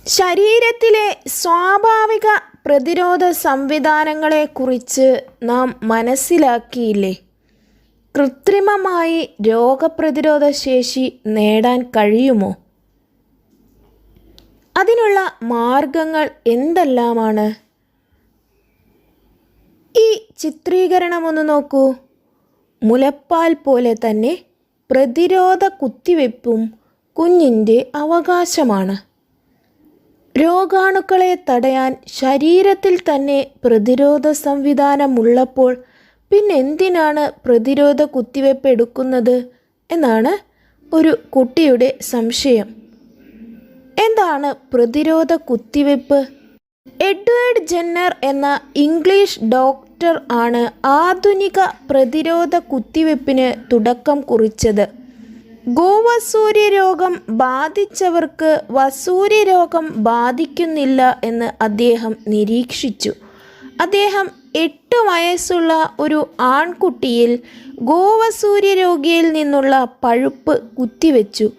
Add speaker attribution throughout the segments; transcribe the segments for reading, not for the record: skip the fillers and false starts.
Speaker 1: ശരീരത്തിലെ സ്വാഭാവിക പ്രതിരോധ സംവിധാനങ്ങളെക്കുറിച്ച് നാം മനസ്സിലാക്കിയില്ലേ? കൃത്രിമമായി രോഗപ്രതിരോധ ശേഷി നേടാൻ കഴിയുമോ? അതിനുള്ള മാർഗങ്ങൾ എന്തെല്ലാമാണ്? ഈ ചിത്രീകരണമൊന്ന് നോക്കൂ. മുലപ്പാൽ പോലെ തന്നെ പ്രതിരോധ കുത്തിവെപ്പും കുഞ്ഞിൻ്റെ അവകാശമാണ്. രോഗാണുക്കളെ തടയാൻ ശരീരത്തിൽ തന്നെ പ്രതിരോധ സംവിധാനമുള്ളപ്പോൾ പിന്നെന്തിനാണ് പ്രതിരോധ കുത്തിവെപ്പ് എടുക്കുന്നത് എന്നാണ് ഒരു കുട്ടിയുടെ സംശയം. എന്താണ് പ്രതിരോധ കുത്തിവെപ്പ്? എഡ്വേർഡ് ജെന്നർ എന്ന ഇംഗ്ലീഷ് ഡോക്ടർ ആണ് ആധുനിക പ്രതിരോധ കുത്തിവെപ്പിന് തുടക്കം കുറിച്ചത്. ഗോവസൂര്യ രോഗം ബാധിച്ചവർക്ക് വസൂര്യ രോഗം ബാധിക്കുന്നില്ല എന്ന് അദ്ദേഹം നിരീക്ഷിച്ചു. അദ്ദേഹം 8 വയസ്സുള്ള ഒരു ആൺകുട്ടിയിൽ ഗോവസൂര്യ രോഗിയിൽ നിന്നുള്ള പഴുപ്പ് കുത്തിവെച്ചു.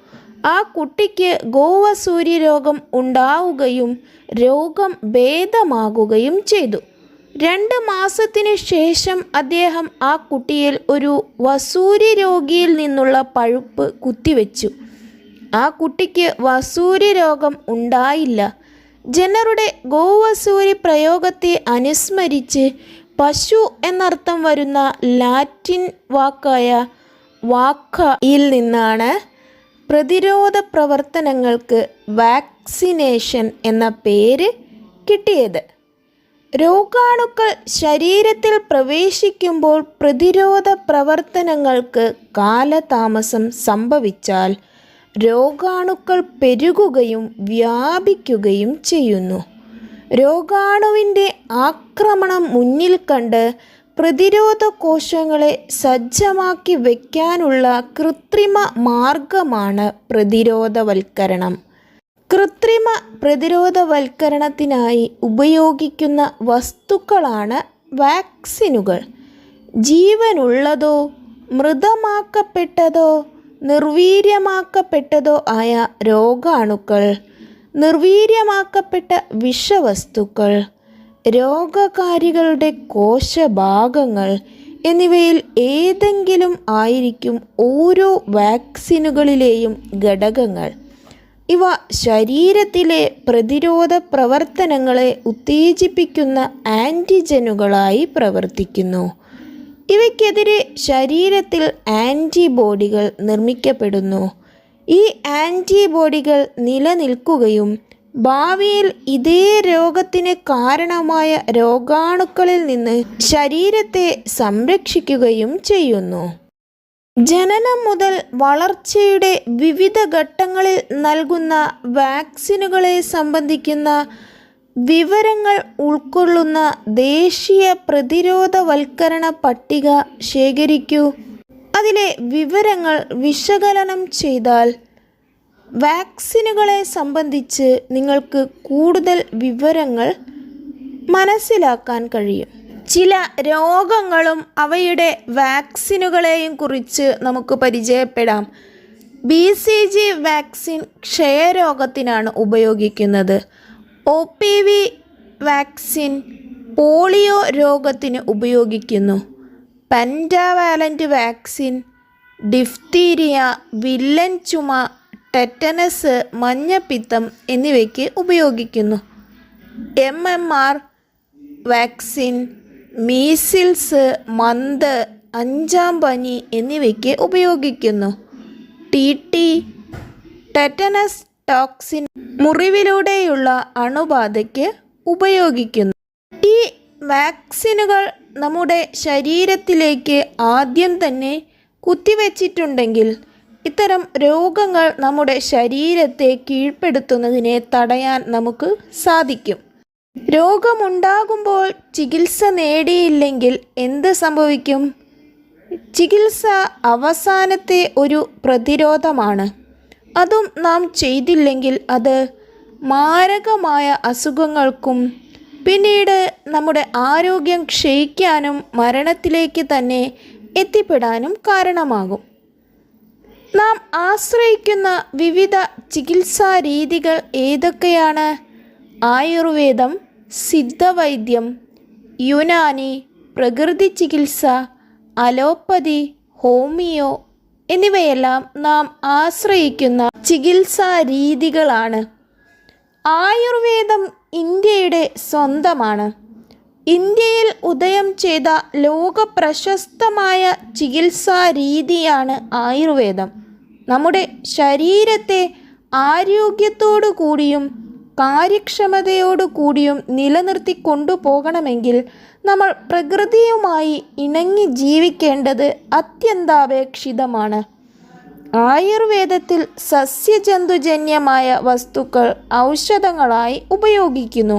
Speaker 1: ആ കുട്ടിക്ക് ഗോവസൂര്യ രോഗം ഉണ്ടാവുകയും രോഗം ഭേദമാകുകയും ചെയ്തു. 2 മാസത്തിനു ശേഷം അദ്ദേഹം ആ കുട്ടിയിൽ ഒരു വസൂരി രോഗിയിൽ നിന്നുള്ള പഴുപ്പ് കുത്തിവെച്ചു. ആ കുട്ടിക്ക് വസൂരി രോഗം ഉണ്ടായില്ല. ജെന്നറുടെ ഗോവസൂരി പ്രയോഗത്തെ അനുസ്മരിച്ച് പശു എന്നർത്ഥം വരുന്ന ലാറ്റിൻ വാക്കായ വാക്കയിൽ നിന്നാണ് പ്രതിരോധ പ്രവർത്തനങ്ങൾക്ക് വാക്സിനേഷൻ എന്ന പേര് കിട്ടിയത്. രോഗാണുക്കൾ ശരീരത്തിൽ പ്രവേശിക്കുമ്പോൾ പ്രതിരോധ പ്രവർത്തനങ്ങൾക്ക് കാലതാമസം സംഭവിച്ചാൽ രോഗാണുക്കൾ പെരുകുകയും വ്യാപിക്കുകയും ചെയ്യുന്നു. രോഗാണുവിൻ്റെ ആക്രമണം മുന്നിൽ കണ്ട് പ്രതിരോധ കോശങ്ങളെ സജ്ജമാക്കി വയ്ക്കാനുള്ള കൃത്രിമ മാർഗമാണ് പ്രതിരോധവൽക്കരണം. കൃത്രിമ പ്രതിരോധവൽക്കരണത്തിനായി ഉപയോഗിക്കുന്ന വസ്തുക്കളാണ് വാക്സിനുകൾ. ജീവനുള്ളതോ മൃതമാക്കപ്പെട്ടതോ നിർവീര്യമാക്കപ്പെട്ടതോ ആയ രോഗാണുക്കൾ, നിർവീര്യമാക്കപ്പെട്ട വിഷവസ്തുക്കൾ, രോഗകാരികളുടെ കോശഭാഗങ്ങൾ എന്നിവയിൽ ഏതെങ്കിലും ആയിരിക്കും ഓരോ വാക്സിനുകളിലെയും ഘടകങ്ങൾ. ഇവ ശരീരത്തിലെ പ്രതിരോധ പ്രവർത്തനങ്ങളെ ഉത്തേജിപ്പിക്കുന്ന ആൻറ്റിജനുകളായി പ്രവർത്തിക്കുന്നു. ഇവയ്ക്കെതിരെ ശരീരത്തിൽ ആൻറ്റിബോഡികൾ നിർമ്മിക്കപ്പെടുന്നു. ഈ ആൻറ്റിബോഡികൾ നിലനിൽക്കുകയും ഭാവിയിൽ ഇതേ രോഗത്തിന് കാരണമായ രോഗാണുക്കളിൽ നിന്ന് ശരീരത്തെ സംരക്ഷിക്കുകയും ചെയ്യുന്നു. ജനനം മുതൽ വളർച്ചയുടെ വിവിധ ഘട്ടങ്ങളിൽ നൽകുന്ന വാക്സിനുകളെ സംബന്ധിക്കുന്ന വിവരങ്ങൾ ഉൾക്കൊള്ളുന്ന ദേശീയ പ്രതിരോധവൽക്കരണ പട്ടിക ശേഖരിക്കൂ. അതിലെ വിവരങ്ങൾ വിശകലനം ചെയ്താൽ വാക്സിനുകളെ സംബന്ധിച്ച് നിങ്ങൾക്ക് കൂടുതൽ വിവരങ്ങൾ മനസ്സിലാക്കാൻ കഴിയും. ചില രോഗങ്ങളും അവയുടെ വാക്സിനുകളെയും കുറിച്ച് നമുക്ക് പരിചയപ്പെടാം. BCG വാക്സിൻ ക്ഷയരോഗത്തിനാണ് ഉപയോഗിക്കുന്നത്. OPV വാക്സിൻ പോളിയോ രോഗത്തിന് ഉപയോഗിക്കുന്നു. പെൻറ്റാവാലൻ്റ് വാക്സിൻ ഡിഫ്തീരിയ, വില്ലൻ ചുമ, ടെറ്റനസ്, മഞ്ഞപ്പിത്തം എന്നിവയ്ക്ക് ഉപയോഗിക്കുന്നു. MMR വാക്സിൻ മീസിൽസ്, മന്ത്, 5-ാം പനി എന്നിവയ്ക്ക് ഉപയോഗിക്കുന്നു. TT ടെറ്റനസ് ടോക്സിൻ മുറിവിലൂടെയുള്ള അണുബാധയ്ക്ക് ഉപയോഗിക്കുന്നു. ഈ വാക്സിനുകൾ നമ്മുടെ ശരീരത്തിലേക്ക് ആദ്യം തന്നെ കുത്തിവെച്ചിട്ടുണ്ടെങ്കിൽ ഇത്തരം രോഗങ്ങൾ നമ്മുടെ ശരീരത്തെ കീഴ്പ്പെടുത്തുന്നതിനെ തടയാൻ നമുക്ക് സാധിക്കും. രോഗമുണ്ടാകുമ്പോൾ ചികിത്സ നേടിയില്ലെങ്കിൽ എന്ത് സംഭവിക്കും? ചികിത്സ അവസാനത്തെ ഒരു പ്രതിരോധമാണ്. അതും നാം ചെയ്തില്ലെങ്കിൽ അത് മാരകമായ അസുഖങ്ങൾക്കും പിന്നീട് നമ്മുടെ ആരോഗ്യം ക്ഷയിക്കാനും മരണത്തിലേക്ക് തന്നെ എത്തിപ്പെടാനും കാരണമാകും. നാം ആശ്രയിക്കുന്ന വിവിധ ചികിത്സാ രീതികൾ ഏതൊക്കെയാണ്? ആയുർവേദം, സിദ്ധവൈദ്യം, യുനാനി, പ്രകൃതി ചികിത്സ, അലോപ്പതി, ഹോമിയോ എന്നിവയെല്ലാം നാം ആശ്രയിക്കുന്ന ചികിത്സാ രീതികളാണ്. ആയുർവേദം ഇന്ത്യയുടെ സ്വന്തമാണ്. ഇന്ത്യയിൽ ഉദയം ചെയ്ത ലോക പ്രശസ്തമായ ചികിത്സാ രീതിയാണ് ആയുർവേദം. നമ്മുടെ ശരീരത്തെ ആരോഗ്യത്തോടു കൂടിയും കാര്യക്ഷമതയോടു കൂടിയും നിലനിർത്തി കൊണ്ടുപോകണമെങ്കിൽ നമ്മൾ പ്രകൃതിയുമായി ഇണങ്ങി ജീവിക്കേണ്ടത് അത്യന്താപേക്ഷിതമാണ്. ആയുർവേദത്തിൽ സസ്യജന്തുജന്യമായ വസ്തുക്കൾ ഔഷധങ്ങളായി ഉപയോഗിക്കുന്നു.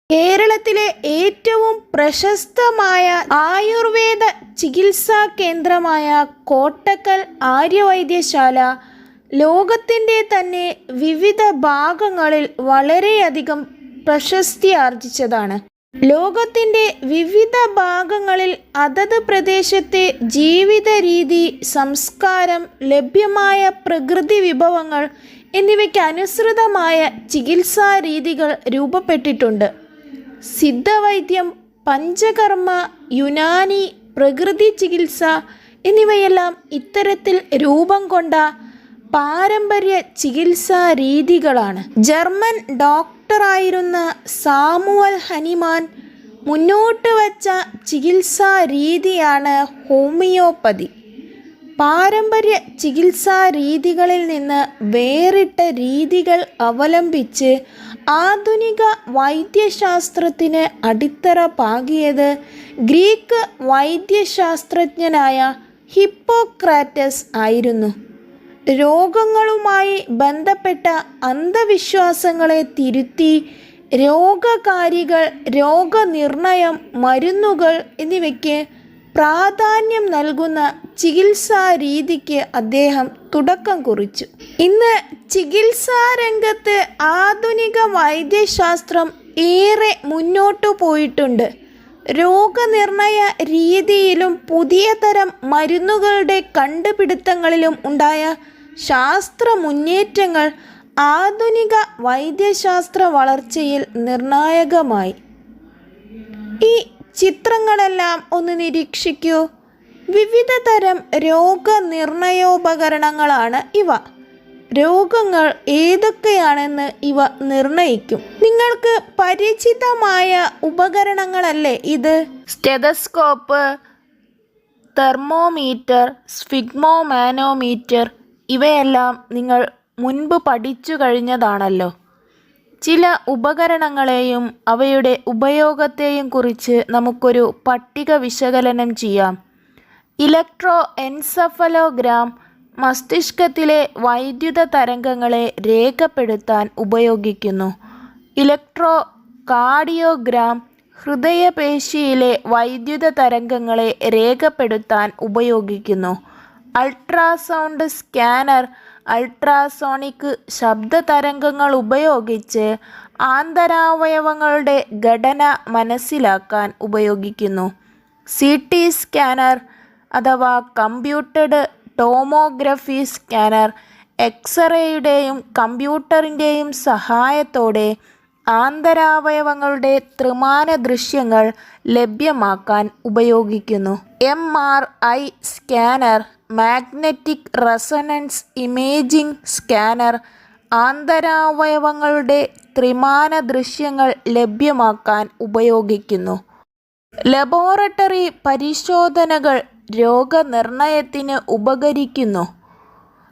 Speaker 1: കേരളത്തിലെ ഏറ്റവും പ്രശസ്തമായ ആയുർവേദ ചികിത്സാ കേന്ദ്രമായ കോട്ടക്കൽ ആര്യവൈദ്യശാല ലോകത്തിൻ്റെ തന്നെ വിവിധ ഭാഗങ്ങളിൽ വളരെയധികം പ്രശസ്തി ആർജിച്ചതാണ്. ലോകത്തിൻ്റെ വിവിധ ഭാഗങ്ങളിൽ അതത് പ്രദേശത്തെ ജീവിത രീതി, സംസ്കാരം, ലഭ്യമായ പ്രകൃതി വിഭവങ്ങൾ എന്നിവയ്ക്ക് അനുസൃതമായ ചികിത്സാ രീതികൾ രൂപപ്പെട്ടിട്ടുണ്ട്. സിദ്ധവൈദ്യം, പഞ്ചകർമ്മ, യുനാനി, പ്രകൃതി ചികിത്സ എന്നിവയെല്ലാം ഇത്തരത്തിൽ രൂപം കൊണ്ട പാരമ്പര്യ ചികിത്സാ രീതികളാണ്. ജർമ്മൻ ഡോക്ടറായിരുന്ന സാമുവൽ ഹനിമാൻ മുന്നോട്ട് വച്ച ചികിത്സാ രീതിയാണ് ഹോമിയോപ്പതി. പാരമ്പര്യ ചികിത്സാ രീതികളിൽ നിന്ന് വേറിട്ട രീതികൾ അവലംബിച്ച് ആധുനിക വൈദ്യശാസ്ത്രത്തിന് അടിത്തറ പാകിയത് ഗ്രീക്ക് വൈദ്യശാസ്ത്രജ്ഞനായ ഹിപ്പോക്രാറ്റസ് ആയിരുന്നു. രോഗങ്ങളുമായി ബന്ധപ്പെട്ട അന്ധവിശ്വാസങ്ങളെ തിരുത്തി രോഗകാരികൾ, രോഗനിർണയം, മരുന്നുകൾ എന്നിവയ്ക്ക് പ്രാധാന്യം നൽകുന്ന ചികിത്സാ രീതിക്ക് അദ്ദേഹം തുടക്കം കുറിച്ചു. ഇന്ന് ചികിത്സാ രംഗത്ത് ആധുനിക വൈദ്യശാസ്ത്രം ഏറെ മുന്നോട്ടു പോയിട്ടുണ്ട്. രോഗനിർണയ രീതിയിലും പുതിയ തരം മരുന്നുകളുടെ കണ്ടുപിടുത്തങ്ങളിലും ഉണ്ടായ ശാസ്ത്ര മുന്നേറ്റങ്ങൾ ആധുനിക വൈദ്യശാസ്ത്ര വളർച്ചയിൽ നിർണായകമായി. ഈ ചിത്രങ്ങളെല്ലാം ഒന്ന് നിരീക്ഷിക്കൂ. വിവിധ തരം രോഗനിർണയോപകരണങ്ങളാണ് ഇവ. രോഗങ്ങൾ ഏതൊക്കെയാണെന്ന് ഇവ നിർണയിക്കും. നിങ്ങൾക്ക് പരിചിതമായ ഉപകരണങ്ങളല്ലേ ഇത്? സ്റ്റെതസ്കോപ്പ്, തെർമോമീറ്റർ, സ്ഫിഗ്മോമാനോമീറ്റർ ഇവയെല്ലാം നിങ്ങൾ മുൻപ് പഠിച്ചു കഴിഞ്ഞതാണല്ലോ. ചില ഉപകരണങ്ങളെയും അവയുടെ ഉപയോഗത്തെയും കുറിച്ച് നമുക്കൊരു പട്ടിക വിശകലനം ചെയ്യാം. ഇലക്ട്രോ എൻസഫലോഗ്രാം മസ്തിഷ്കത്തിലെ വൈദ്യുത തരംഗങ്ങളെ രേഖപ്പെടുത്താൻ ഉപയോഗിക്കുന്നു. ഇലക്ട്രോ കാർഡിയോഗ്രാം ഹൃദയപേശിയിലെ വൈദ്യുത തരംഗങ്ങളെ രേഖപ്പെടുത്താൻ ഉപയോഗിക്കുന്നു. അൾട്രാസൗണ്ട് സ്കാനർ അൾട്രാസോണിക് ശബ്ദ തരംഗങ്ങൾ ഉപയോഗിച്ച് ആന്തരാവയവങ്ങളുടെ ഘടന മനസ്സിലാക്കാൻ ഉപയോഗിക്കുന്നു. CT സ്കാനർ അഥവാ കമ്പ്യൂട്ടഡ് ടോമോഗ്രഫി സ്കാനർ എക്സ്റേയുടെയും കമ്പ്യൂട്ടറിൻ്റെയും സഹായത്തോടെ ആന്തരാവയവങ്ങളുടെ ത്രിമാന ദൃശ്യങ്ങൾ ലഭ്യമാക്കാൻ ഉപയോഗിക്കുന്നു. MRI scanner magnetic resonance imaging scanner ആന്തരാവയവങ്ങളുടെ ത്രിമാന ദൃശ്യങ്ങൾ ലഭ്യമാക്കാൻ ഉപയോഗിക്കുന്നു. ലബോറട്ടറി പരിശോധനകൾ രോഗനിർണയത്തിന് ഉപകരിക്കുന്നു.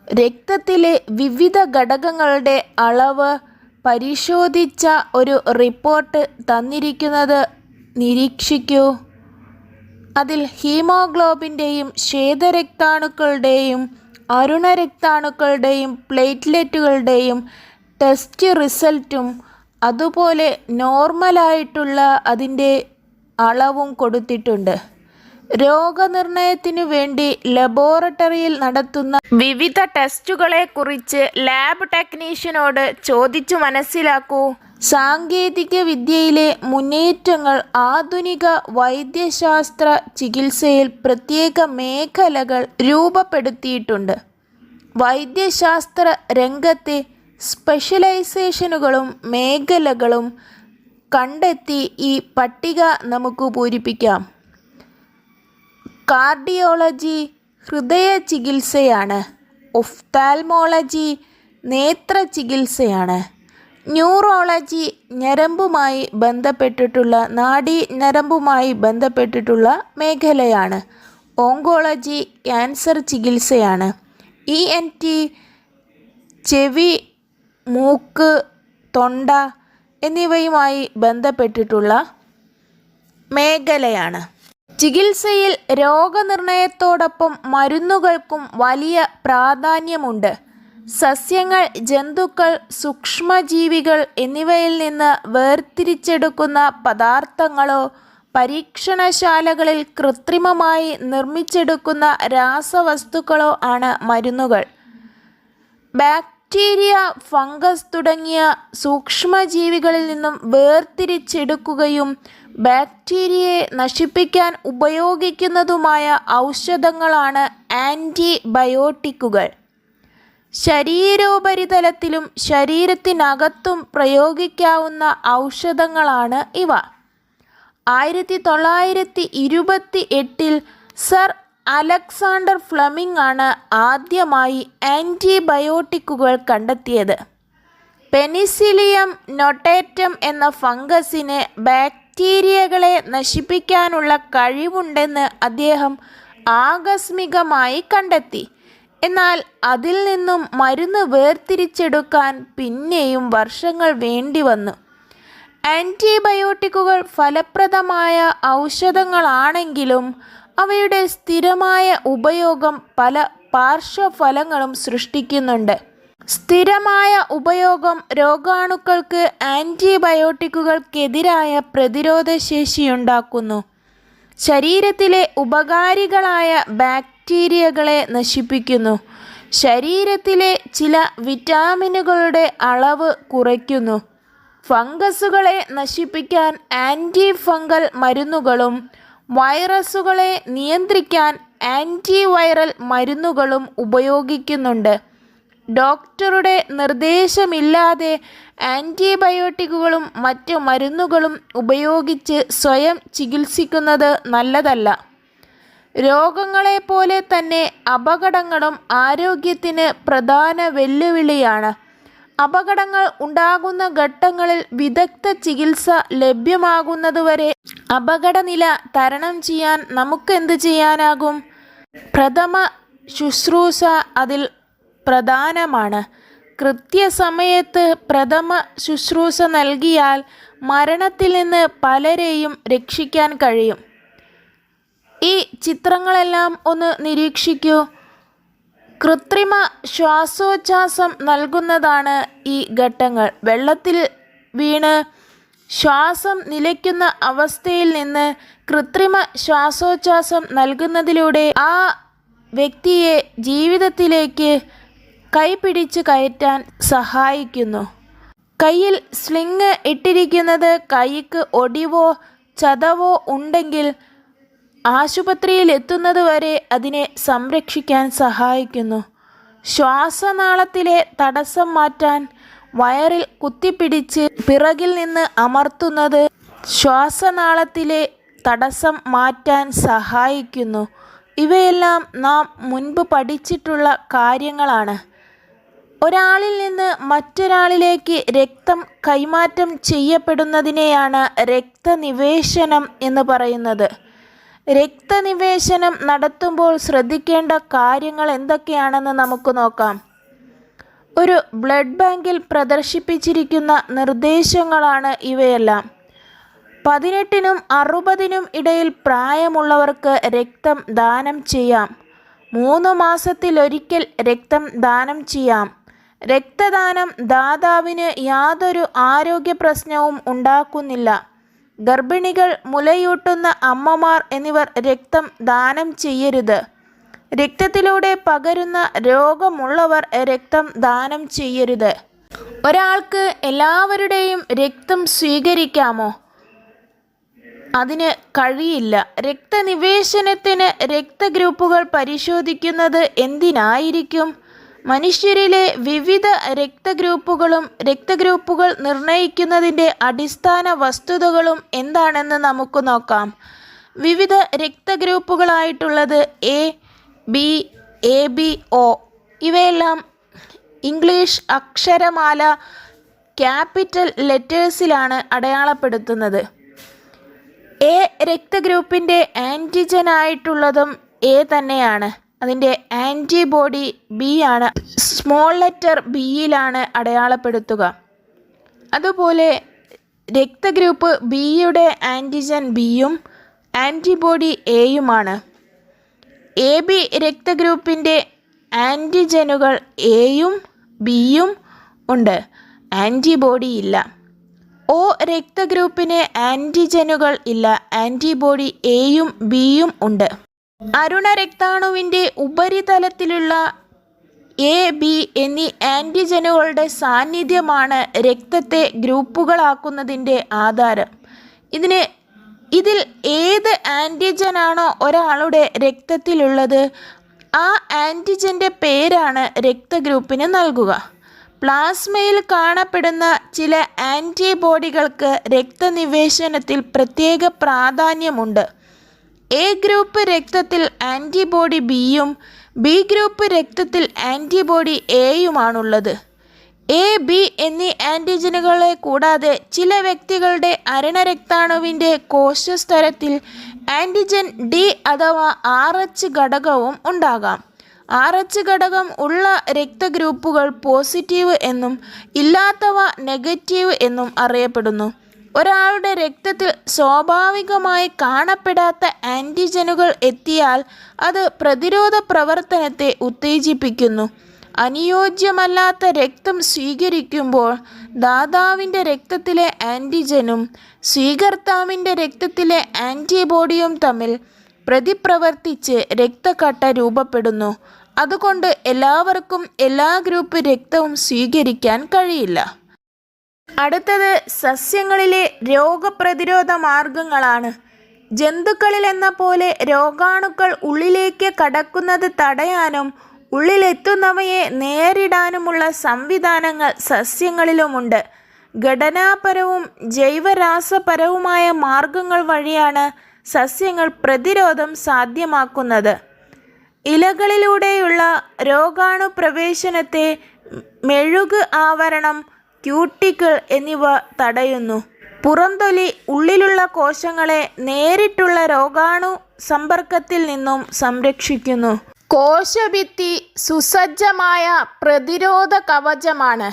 Speaker 1: രക്തത്തിലെ വിവിധ ഘടകങ്ങളുടെ അളവ് പരിശോധിച്ച ഒരു റിപ്പോർട്ട് തന്നിരിക്കുന്നത് നിരീക്ഷിക്കൂ. അതിൽ ഹീമോഗ്ലോബിൻ്റെയും ശ്വേതരക്താണുക്കളുടെയും അരുണരക്താണുക്കളുടെയും പ്ലേറ്റ്ലെറ്റുകളുടെയും ടെസ്റ്റ് റിസൾട്ടും അതുപോലെ നോർമലായിട്ടുള്ള അതിൻ്റെ അളവും കൊടുത്തിട്ടുണ്ട്. രോഗനിർണയത്തിനു വേണ്ടി ലബോറട്ടറിയിൽ നടത്തുന്ന വിവിധ ടെസ്റ്റുകളെ കുറിച്ച് ലാബ് ടെക്നീഷ്യനോട് ചോദിച്ചു മനസ്സിലാക്കൂ. സാങ്കേതിക വിദ്യയിലെ മുന്നേറ്റങ്ങൾ ആധുനിക വൈദ്യശാസ്ത്ര ചികിത്സയിൽ പ്രത്യേക മേഖലകൾ രൂപപ്പെടുത്തിയിട്ടുണ്ട്. വൈദ്യശാസ്ത്ര രംഗത്തെ സ്പെഷ്യലൈസേഷനുകളും മേഖലകളും കണ്ടെത്തി ഈ പട്ടിക നമുക്ക് പൂരിപ്പിക്കാം. കാർഡിയോളജി ഹൃദയ ചികിത്സയാണ്. ഒഫ്താൽമോളജി നേത്ര ചികിത്സയാണ്. ന്യൂറോളജി ഞരമ്പുമായി ബന്ധപ്പെട്ടിട്ടുള്ള ഞരമ്പുമായി ബന്ധപ്പെട്ടിട്ടുള്ള മേഖലയാണ്. ഓങ്കോളജി ക്യാൻസർ ചികിത്സയാണ്. ENT ചെവി, മൂക്ക്, തൊണ്ട എന്നിവയുമായി ബന്ധപ്പെട്ടിട്ടുള്ള മേഖലയാണ്. ചികിത്സയിൽ രോഗനിർണയത്തോടൊപ്പം മരുന്നുകൾക്കും വലിയ പ്രാധാന്യമുണ്ട്. സസ്യങ്ങൾ, ജന്തുക്കൾ, സൂക്ഷ്മജീവികൾ എന്നിവയിൽ നിന്ന് വേർതിരിച്ചെടുക്കുന്ന പദാർത്ഥങ്ങളോ പരീക്ഷണശാലകളിൽ കൃത്രിമമായി നിർമ്മിച്ചെടുക്കുന്ന രാസവസ്തുക്കളോ ആണ് മരുന്നുകൾ. ബാക്ടീരിയ, ഫംഗസ് തുടങ്ങിയ സൂക്ഷ്മജീവികളിൽ നിന്നും വേർതിരിച്ചെടുക്കുകയും ബാക്ടീരിയയെ നശിപ്പിക്കാൻ ഉപയോഗിക്കുന്നതുമായ ഔഷധങ്ങളാണ് ആൻറ്റിബയോട്ടിക്കുകൾ. ശരീരോപരിതലത്തിലും ശരീരത്തിനകത്തും പ്രയോഗിക്കാവുന്ന ഔഷധങ്ങളാണ് ഇവ. 1928 സർ അലക്സാണ്ടർ ഫ്ലെമിംഗ് ആണ് ആദ്യമായി ആൻറ്റിബയോട്ടിക്കുകൾ കണ്ടെത്തിയത്. പെനിസിലിയം നൊട്ടേറ്റം എന്ന ഫംഗസിന് ബാക്ടീരിയകളെ നശിപ്പിക്കാനുള്ള കഴിവുണ്ടെന്ന് അദ്ദേഹം ആകസ്മികമായി കണ്ടെത്തി. എന്നാൽ അതിൽ നിന്നും മരുന്ന് വേർതിരിച്ചെടുക്കാൻ പിന്നെയും വർഷങ്ങൾ വേണ്ടിവന്നു. ആൻറ്റിബയോട്ടിക്കുകൾ ഫലപ്രദമായ ഔഷധങ്ങളാണെങ്കിലും അവയുടെ സ്ഥിരമായ ഉപയോഗം പല പാർശ്വഫലങ്ങളും സൃഷ്ടിക്കുന്നുണ്ട്. സ്ഥിരമായ ഉപയോഗം രോഗാണുക്കൾക്ക് ആൻറ്റിബയോട്ടിക്കുകൾക്കെതിരായ പ്രതിരോധശേഷിയുണ്ടാക്കുന്നു. ശരീരത്തിലെ ഉപകാരികളായ ബാക്ടീരിയകളെ നശിപ്പിക്കുന്നു. ശരീരത്തിലെ ചില വിറ്റാമിനുകളുടെ അളവ് കുറയ്ക്കുന്നു. ഫംഗസുകളെ നശിപ്പിക്കാൻ ആൻറ്റിഫംഗൽ മരുന്നുകളും വൈറസുകളെ നിയന്ത്രിക്കാൻ ആൻറ്റിവൈറൽ മരുന്നുകളും ഉപയോഗിക്കുന്നുണ്ട്. ഡോക്ടറുടെ നിർദ്ദേശമില്ലാതെ ആൻറ്റിബയോട്ടിക്കുകളും മറ്റ് മരുന്നുകളും ഉപയോഗിച്ച് സ്വയം ചികിത്സിക്കുന്നത് നല്ലതല്ല. രോഗങ്ങളെപ്പോലെ തന്നെ അപകടങ്ങളും ആരോഗ്യത്തിന് പ്രധാന വെല്ലുവിളിയാണ്. അപകടങ്ങൾ ഉണ്ടാകുന്ന ഘട്ടങ്ങളിൽ വിദഗ്ധ ചികിത്സ ലഭ്യമാകുന്നതുവരെ അപകടനില തരണം ചെയ്യാൻ നമുക്കെന്ത് ചെയ്യാനാകും? പ്രഥമ ശുശ്രൂഷ അതിൽ പ്രധാനമാണ്. കൃത്യസമയത്ത് പ്രഥമ ശുശ്രൂഷ നൽകിയാൽ മരണത്തിൽ നിന്ന് പലരെയും രക്ഷിക്കാൻ കഴിയും. ഈ ചിത്രങ്ങളെല്ലാം ഒന്ന് നിരീക്ഷിക്കൂ. കൃത്രിമ ശ്വാസോച്ഛ്വാസം നൽകുന്നതാണ് ഈ ഘട്ടങ്ങൾ. വെള്ളത്തിൽ വീണ് ശ്വാസം നിലയ്ക്കുന്ന അവസ്ഥയിൽ നിന്ന് കൃത്രിമ ശ്വാസോച്ഛ്വാസം നൽകുന്നതിലൂടെ ആ വ്യക്തിയെ ജീവിതത്തിലേക്ക് കൈപിടിച്ച് കയറ്റാൻ സഹായിക്കുന്നു. കയ്യിൽ സ്ലിംഗ് ഇട്ടിരിക്കുന്നത് കൈക്ക് ഒടിവോ ചതവോ ഉണ്ടെങ്കിൽ ആശുപത്രിയിൽ എത്തുന്നതുവരെ അതിനെ സംരക്ഷിക്കാൻ സഹായിക്കുന്നു. ശ്വാസനാളത്തിലെ തടസ്സം മാറ്റാൻ വയറിൽ കുത്തിപ്പിടിച്ച് പിറകിൽ നിന്ന് അമർത്തുന്നത് ശ്വാസനാളത്തിലെ തടസ്സം മാറ്റാൻ സഹായിക്കുന്നു. ഇവയെല്ലാം നാം മുൻപ് പഠിച്ചിട്ടുള്ള കാര്യങ്ങളാണ്. ഒരാളിൽ നിന്ന് മറ്റൊരാളിലേക്ക് രക്തം കൈമാറ്റം ചെയ്യപ്പെടുന്നതിനെയാണ് രക്തനിവേശനം എന്ന് പറയുന്നത്. രക്തനിവേശനം നടത്തുമ്പോൾ ശ്രദ്ധിക്കേണ്ട കാര്യങ്ങൾ എന്തൊക്കെയാണെന്ന് നമുക്ക് നോക്കാം. ഒരു ബ്ലഡ് ബാങ്കിൽ പ്രദർശിപ്പിച്ചിരിക്കുന്ന നിർദ്ദേശങ്ങളാണ് ഇവയെല്ലാം. 18-നും 60-നും ഇടയിൽ പ്രായമുള്ളവർക്ക് രക്തം ദാനം ചെയ്യാം. 3 മാസത്തിലൊരിക്കൽ രക്തം ദാനം ചെയ്യാം. രക്തദാനം ദാതാവിന് യാതൊരു ആരോഗ്യ പ്രശ്നവും ഉണ്ടാക്കുന്നില്ല. ഗർഭിണികൾ, മുലയൂട്ടുന്ന അമ്മമാർ എന്നിവർ രക്തം ദാനം ചെയ്യരുത്. രക്തത്തിലൂടെ പകരുന്ന രോഗമുള്ളവർ രക്തം ദാനം ചെയ്യരുത്. ഒരാൾക്ക് എല്ലാവരുടെയും രക്തം സ്വീകരിക്കാമോ? അതിന് കഴിയില്ല. രക്തനിവേശനത്തിന് രക്തഗ്രൂപ്പുകൾ പരിശോധിക്കുന്നത് എന്തിനായിരിക്കും? മനുഷ്യരിലെ വിവിധ രക്തഗ്രൂപ്പുകൾ നിർണ്ണയിക്കുന്നതിൻ്റെ അടിസ്ഥാന വസ്തുതകളും എന്താണെന്ന് നമുക്ക് നോക്കാം. വിവിധ രക്തഗ്രൂപ്പുകളായിട്ടുള്ളത് എ, ബി, AB-O. ഇവയെല്ലാം ഇംഗ്ലീഷ് അക്ഷരമാല ക്യാപിറ്റൽ ലെറ്റേഴ്സിലാണ് അടയാളപ്പെടുത്തുന്നത്. എ രക്തഗ്രൂപ്പിൻ്റെ ആൻറ്റിജനായിട്ടുള്ളതും എ തന്നെയാണ്. അതിൻ്റെ ആൻറ്റിബോഡി ബി ആണ്. സ്മോൾ ലെറ്റർ ബിയിലാണ് അടയാളപ്പെടുത്തുക. അതുപോലെ രക്തഗ്രൂപ്പ് ബിയുടെ ആൻറ്റിജൻ ബിയും ആൻറ്റിബോഡി എയുമാണ്. AB രക്തഗ്രൂപ്പിൻ്റെ ആൻറ്റിജനുകൾ എയും ബിയും ഉണ്ട്, ആൻറ്റിബോഡി ഇല്ല. O രക്തഗ്രൂപ്പിന് ആൻറ്റിജനുകൾ ഇല്ല, ആൻറ്റിബോഡി എയും ബിയും ഉണ്ട്. അരുണരക്താണുവിൻ്റെ ഉപരിതലത്തിലുള്ള A, B എന്നീ ആൻറ്റിജനുകളുടെ സാന്നിധ്യമാണ് രക്തത്തെ ഗ്രൂപ്പുകളാക്കുന്നതിൻ്റെ ആധാരം. ഇതിൽ ഏത് ആൻറ്റിജനാണോ ഒരാളുടെ രക്തത്തിലുള്ളത് ആ ആൻറ്റിജൻ്റെ പേരാണ് രക്തഗ്രൂപ്പിന് നൽകുക. പ്ലാസ്മയിൽ കാണപ്പെടുന്ന ചില ആൻറ്റിബോഡികൾക്ക് രക്തനിവേശനത്തിൽ പ്രത്യേക പ്രാധാന്യമുണ്ട്. A ഗ്രൂപ്പ് രക്തത്തിൽ ആൻറ്റിബോഡി ബിയും B ഗ്രൂപ്പ് രക്തത്തിൽ ആൻറ്റിബോഡി എയുമാണുള്ളത്. A, B എന്നീ ആൻറ്റിജനുകളെ കൂടാതെ ചില വ്യക്തികളുടെ അരുണരക്താണുവിൻ്റെ കോശസ്തരത്തിൽ ആൻറ്റിജൻ D അഥവാ RH ഘടകവും ഉണ്ടാകാം. RH ഘടകം ഉള്ള രക്തഗ്രൂപ്പുകൾ പോസിറ്റീവ് എന്നും ഇല്ലാത്തവ നെഗറ്റീവ് എന്നും അറിയപ്പെടുന്നു. ഒരാളുടെ രക്തത്തിൽ സ്വാഭാവികമായി കാണപ്പെടാത്ത ആൻറ്റിജനുകൾ എത്തിയാൽ അത് പ്രതിരോധ പ്രവർത്തനത്തെ ഉത്തേജിപ്പിക്കുന്നു. അനുയോജ്യമല്ലാത്ത രക്തം സ്വീകരിക്കുമ്പോൾ ദാതാവിൻ്റെ രക്തത്തിലെ ആൻറ്റിജനും സ്വീകർത്താവിൻ്റെ രക്തത്തിലെ ആൻറ്റിബോഡിയും തമ്മിൽ പ്രതിപ്രവർത്തിച്ച് രക്തക്കട്ട രൂപപ്പെടുന്നു. അതുകൊണ്ട് എല്ലാവർക്കും എല്ലാ ഗ്രൂപ്പ് രക്തവും സ്വീകരിക്കാൻ കഴിയില്ല. അടുത്തത് സസ്യങ്ങളിലെ രോഗപ്രതിരോധ മാർഗങ്ങളാണ്. ജന്തുക്കളിലെന്ന പോലെ രോഗാണുക്കൾ ഉള്ളിലേക്ക് കടക്കുന്നത് തടയാനും ഉള്ളിലെത്തുന്നവയെ നേരിടാനുമുള്ള സംവിധാനങ്ങൾ സസ്യങ്ങളിലുമുണ്ട്. ഘടനാപരവും ജൈവരാസപരവുമായ മാർഗങ്ങൾ വഴിയാണ് സസ്യങ്ങൾ പ്രതിരോധം സാധ്യമാക്കുന്നത്. ഇലകളിലൂടെയുള്ള രോഗാണു പ്രവേശനത്തെ മെഴുക് ആവരണം, ക്യൂട്ടിക്കിൾ എന്നിവ തടയുന്നു. പുറംതൊലി ഉള്ളിലുള്ള കോശങ്ങളെ നേരിട്ടുള്ള രോഗാണു സമ്പർക്കത്തിൽ നിന്നും സംരക്ഷിക്കുന്നു. കോശഭിത്തി സുസജ്ജമായ പ്രതിരോധ കവചമാണ്.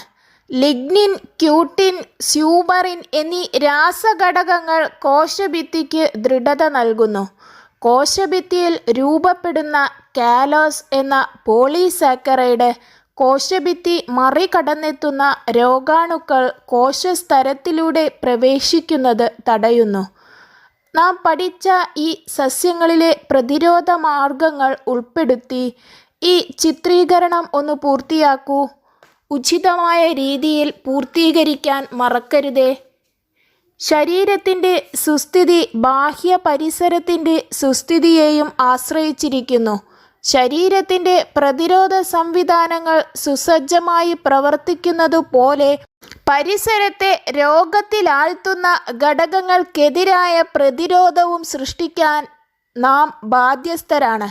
Speaker 1: ലിഗ്നിൻ, ക്യൂട്ടിൻ, സ്യൂബറിൻ എന്നീ രാസഘടകങ്ങൾ കോശഭിത്തിക്ക് ദൃഢത നൽകുന്നു. കോശഭിത്തിയിൽ രൂപപ്പെടുന്ന കാലോസ് എന്ന പോളിസാക്കറൈഡ് കോശഭിത്തി മറികടന്നെത്തുന്ന രോഗാണുക്കൾ കോശസ്തരത്തിലൂടെ പ്രവേശിക്കുന്നത് തടയുന്നു. നാം പഠിച്ച ഈ സസ്യങ്ങളിലെ പ്രതിരോധ മാർഗങ്ങൾ ഉൾപ്പെടുത്തി ഈ ചിത്രീകരണം ഒന്ന് പൂർത്തിയാക്കൂ. ഉചിതമായ രീതിയിൽ പൂർത്തീകരിക്കാൻ മറക്കരുതേ. ശരീരത്തിൻ്റെ സുസ്ഥിതി ബാഹ്യ പരിസരത്തിൻ്റെ സുസ്ഥിതിയെയും ആശ്രയിച്ചിരിക്കുന്നു. ശരീരത്തിൻ്റെ പ്രതിരോധ സംവിധാനങ്ങൾ സുസജ്ജമായി പ്രവർത്തിക്കുന്നതുപോലെ പരിസരത്തെ രോഗത്തിലാഴ്ത്തുന്ന ഘടകങ്ങൾക്കെതിരായ പ്രതിരോധവും സൃഷ്ടിക്കാൻ നാം ബാധ്യസ്ഥരാണ്.